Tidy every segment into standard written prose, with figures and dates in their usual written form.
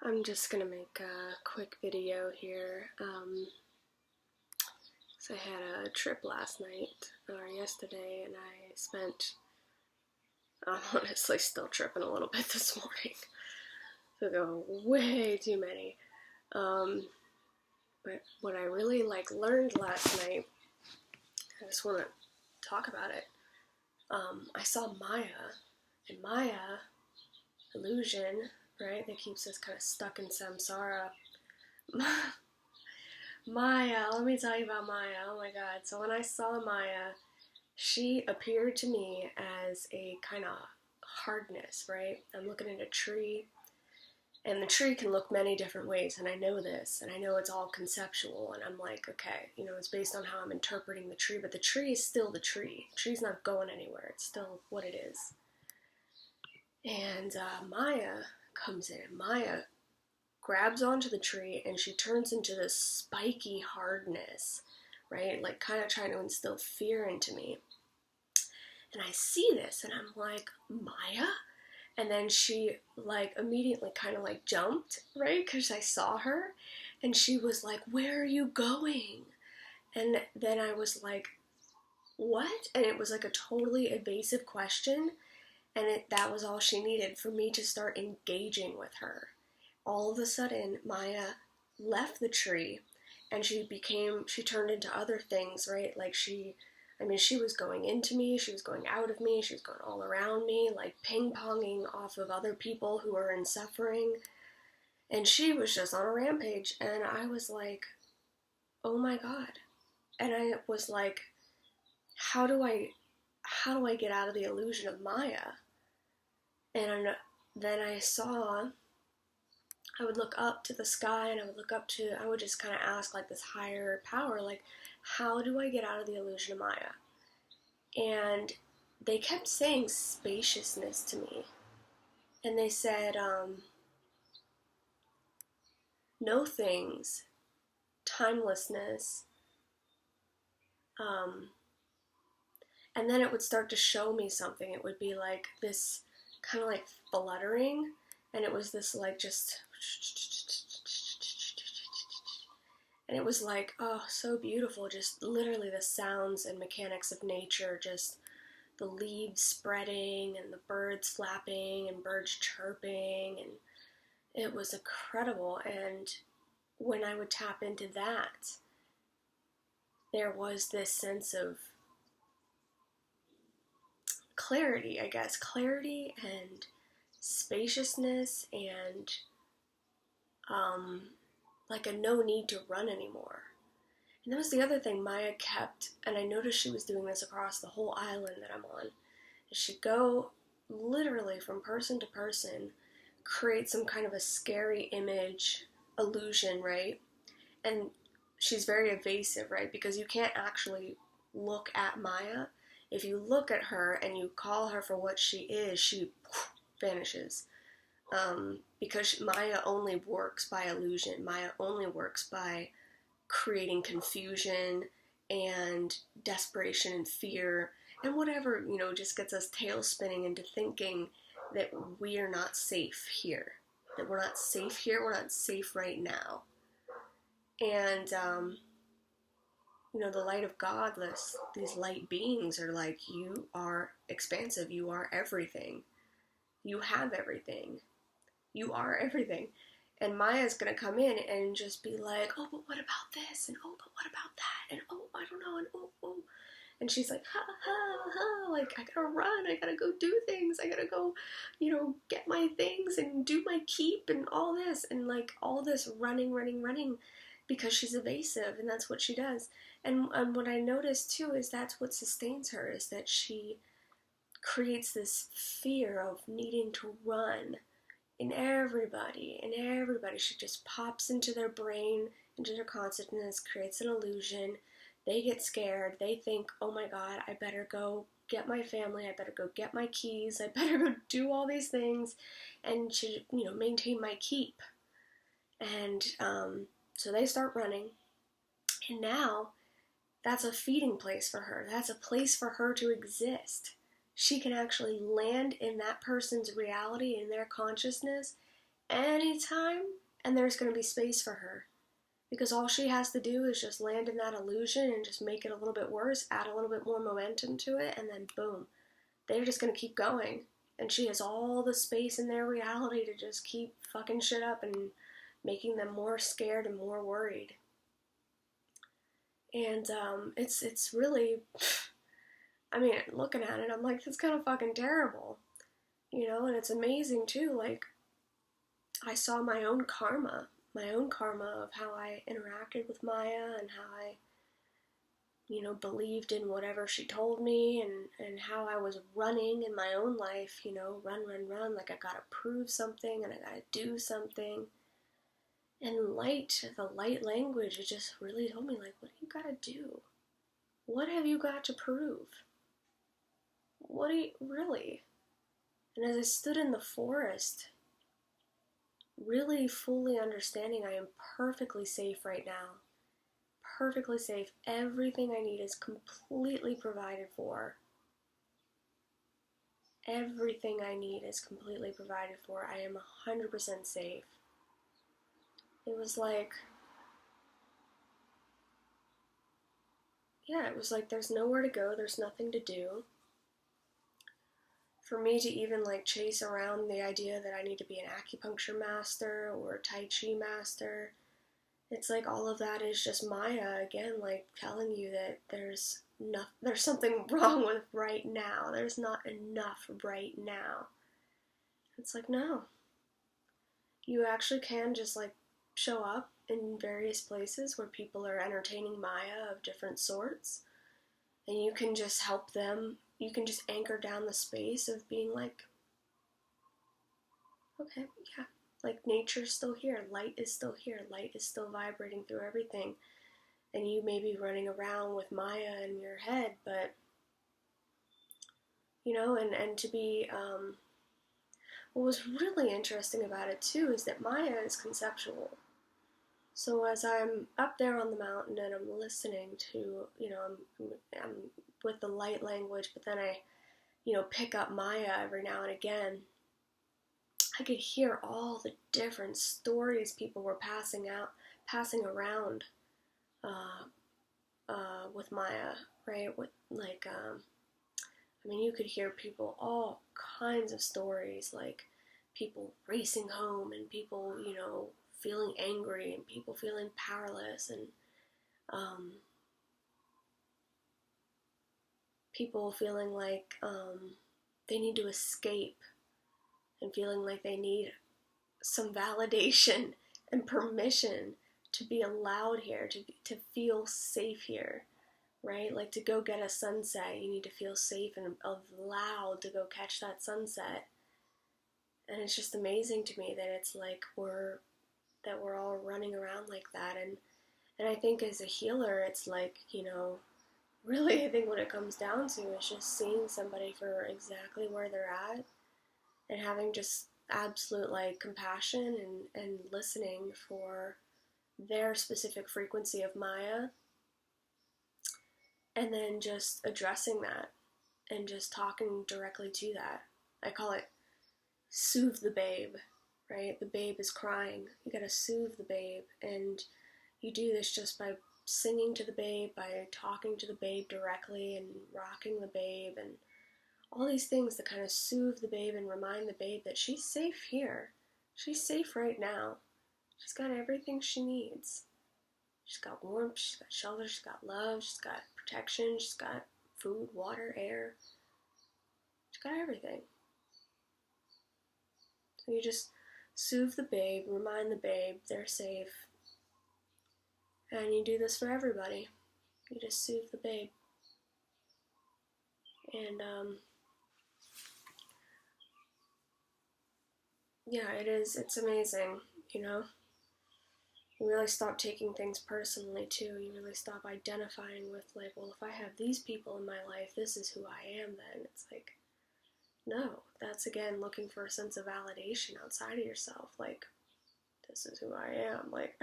I'm just gonna make a quick video here. So I had a trip last night or yesterday, and I spent. I'm honestly still tripping a little bit this morning. So go way too many. But what I really learned last night, I just want to talk about it. I saw Maya, and Maya, illusion, right? That keeps us kind of stuck in samsara. Maya, let me tell you about Maya. Oh my god. So when I saw Maya, she appeared to me as a kind of hardness, right? I'm looking at a tree, and the tree can look many different ways, and I know this, and I know it's all conceptual, and I'm like, okay, it's based on how I'm interpreting the tree, but the tree is still the tree. The tree's not going anywhere. It's still what it is. And Maya comes in. Maya grabs onto the tree, and she turns into this spiky hardness, right? Like kind of trying to instill fear into me. And I see this, and I'm like, Maya? And then she immediately kind of jumped, right? Because I saw her, and she was like, where are you going? And then I was like, what? And it was like a totally evasive question, and that was all she needed for me to start engaging with her. All of a sudden, Maya left the tree, and she turned into other things, right? She was going into me, she was going out of me, she was going all around me, ping-ponging off of other people who were in suffering, and she was just on a rampage, and I was like, oh my god. And I was like, how do I get out of the illusion of Maya? And then I would look up to the sky, and I would just kind of ask this higher power, how do I get out of the illusion of Maya? And they kept saying spaciousness to me. And they said, no things, timelessness, and then it would start to show me something. It would be this kind of fluttering, and it was this just, and it was oh, so beautiful, just literally the sounds and mechanics of nature, just the leaves spreading and the birds flapping and birds chirping, and it was incredible. And when I would tap into that, there was this sense of clarity, I guess, clarity and spaciousness, and a no need to run anymore. And that was the other thing Maya kept, and I noticed she was doing this across the whole island that I'm on. She'd go literally from person to person, create some kind of a scary image, illusion, right? And she's very evasive, right? Because you can't actually look at Maya. If you look at her and you call her for what she is, she vanishes. Because Maya only works by illusion. Maya only works by creating confusion and desperation and fear and whatever, just gets us tail spinning into thinking that we are not safe here. That we're not safe here, we're not safe right now. And, the light of God, these light beings are you are expansive, you are everything. You have everything. You are everything. And Maya's gonna come in and just be like, oh, but what about this? And oh, but what about that? And oh, I don't know, and oh. And she's like, ha, ha, ha, I gotta run, I gotta go do things, I gotta go, get my things and do my keep and all this. And all this running, because she's evasive, and that's what she does. And what I noticed too is that's what sustains her, is that she creates this fear of needing to run in everybody. She just pops into their brain, into their consciousness, creates an illusion. They get scared. They think, oh my god, I better go get my family, I better go get my keys, I better go do all these things and to, maintain my keep. And so they start running, and now that's a feeding place for her. That's a place for her to exist. She can actually land in that person's reality, in their consciousness, anytime, and there's going to be space for her. Because all she has to do is just land in that illusion and just make it a little bit worse, add a little bit more momentum to it, and then boom, they're just going to keep going. And she has all the space in their reality to just keep fucking shit up and making them more scared and more worried. And it's really, I mean, looking at it, I'm like, that's kind of fucking terrible. You know, and it's amazing too, like, I saw my own karma of how I interacted with Maya and how I, you know, believed in whatever she told me, and how I was running in my own life, you know, run, like I gotta prove something and I gotta do something. And the light language, it just really told me, like, what do you gotta do? What have you got to prove? What do you, really? And as I stood in the forest, really fully understanding I am perfectly safe right now. Perfectly safe. Everything I need is completely provided for. Everything I need is completely provided for. I am 100% safe. It was like, yeah, it was like there's nowhere to go, there's nothing to do. For me to even like chase around the idea that I need to be an acupuncture master or a Tai Chi master, it's like all of that is just Maya again, like telling you that there's something wrong with right now. There's not enough right now. It's like, no. You actually can just like show up in various places where people are entertaining Maya of different sorts, and you can just help them. You can just anchor down the space of being like, okay, yeah, like nature's still here, light is still here, light is still vibrating through everything, and you may be running around with Maya in your head, but, you know, and to be, what was really interesting about it too is that Maya is conceptual. So as I'm up there on the mountain and I'm listening to, you know, I'm with the light language, but then I, you know, pick up Maya every now and again, I could hear all the different stories people were passing around with Maya, right? With like, I mean, you could hear people, all kinds of stories, like people racing home and people, you know, feeling angry and people feeling powerless, and people feeling like they need to escape and feeling like they need some validation and permission to be allowed here, to feel safe here, right? Like to go get a sunset, you need to feel safe and allowed to go catch that sunset. And it's just amazing to me that it's like we're all running around like that. And I think as a healer, it's like, you know, really I think what it comes down to is just seeing somebody for exactly where they're at and having just absolute like compassion and listening for their specific frequency of Maya, and then just addressing that and just talking directly to that. I call it soothe the babe, right? The babe is crying. You gotta soothe the babe, and you do this just by singing to the babe, by talking to the babe directly and rocking the babe, and all these things that kind of soothe the babe and remind the babe that she's safe here. She's safe right now. She's got everything she needs. She's got warmth, she's got shelter, she's got love, she's got protection, she's got food, water, air. She's got everything. So you just soothe the babe, remind the babe they're safe. And you do this for everybody. You just soothe the babe. And, yeah, it's amazing, you know? You really stop taking things personally, too. You really stop identifying with, like, well, if I have these people in my life, this is who I am then. It's like, no, that's, again, looking for a sense of validation outside of yourself. Like, this is who I am. Like,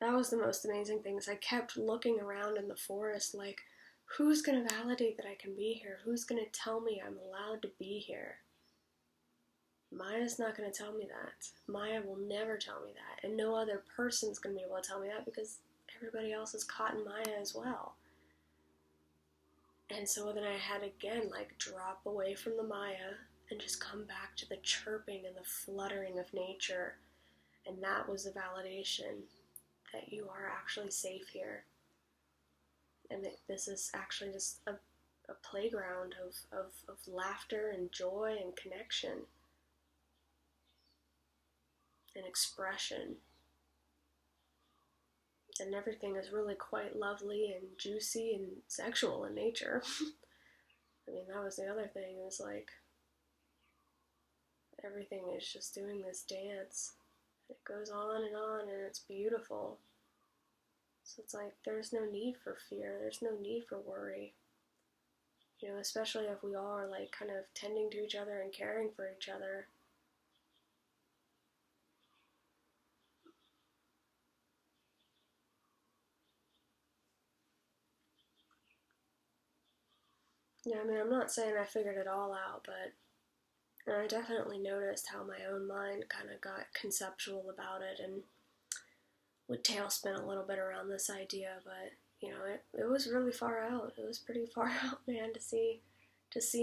that was the most amazing thing, is I kept looking around in the forest, like, who's going to validate that I can be here? Who's going to tell me I'm allowed to be here? Maya's not going to tell me that. Maya will never tell me that. And no other person's going to be able to tell me that because everybody else is caught in Maya as well. And so then I had again, like, drop away from the Maya and just come back to the chirping and the fluttering of nature. And that was the validation that you are actually safe here. And that this is actually just a playground of laughter and joy and connection and expression. And everything is really quite lovely and juicy and sexual in nature. I mean, that was the other thing. It was like, everything is just doing this dance. It goes on and it's beautiful. So it's like, there's no need for fear. There's no need for worry. You know, especially if we all are like kind of tending to each other and caring for each other. Yeah, I mean, I'm not saying I figured it all out, but I definitely noticed how my own mind kind of got conceptual about it and would tailspin a little bit around this idea, but, you know, it was really far out. It was pretty far out, man, to see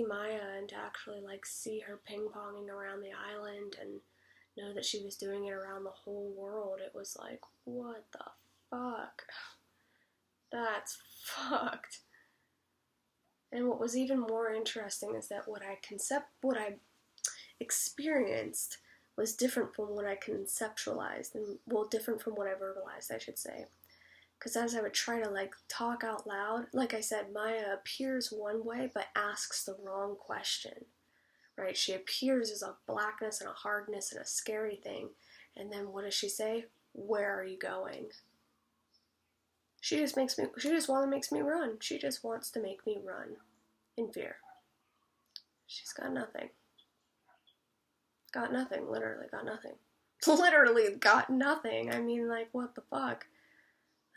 Maya and to actually, like, see her ping-ponging around the island and know that she was doing it around the whole world. It was like, what the fuck? That's fucked. And what was even more interesting is that what I experienced was different from what I conceptualized, and, well, different from what I verbalized, I should say. Because as I would try to, like, talk out loud, like I said, Maya appears one way, but asks the wrong question, right? She appears as a blackness and a hardness and a scary thing, and then what does she say? Where are you going? She just makes me run. She just wants to make me run in fear. She's got nothing. Got nothing, literally got nothing. Literally got nothing. I mean, like, what the fuck?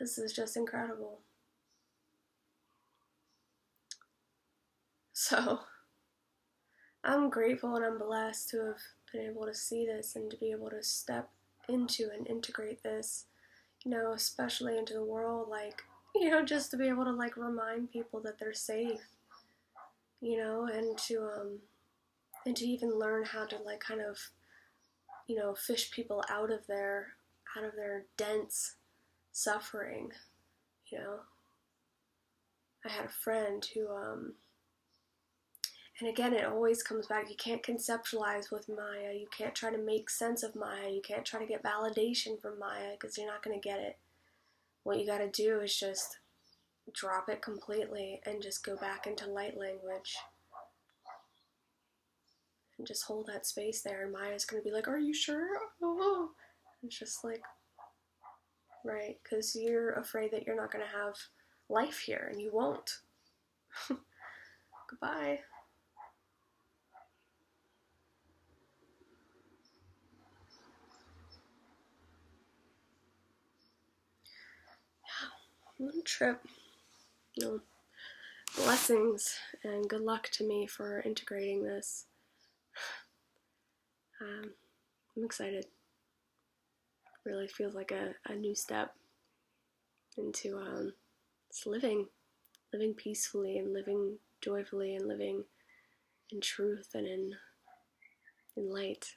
This is just incredible. So, I'm grateful and I'm blessed to have been able to see this and to be able to step into and integrate this, you know, especially into the world, like, you know, just to be able to, like, remind people that they're safe, you know, and to even learn how to, like, kind of, you know, fish people out of their dense suffering, you know. I had a friend who, and again, it always comes back, you can't conceptualize with Maya, you can't try to make sense of Maya, you can't try to get validation from Maya, because you're not going to get it. What you got to do is just drop it completely and just go back into light language. And just hold that space there, and Maya's going to be like, are you sure? Oh. It's just like, right, because you're afraid that you're not going to have life here, and you won't. Goodbye. Yeah, what a trip. You know, blessings and good luck to me for integrating this. I'm excited. Really feels like a new step into just living peacefully and living joyfully and living in truth and in light.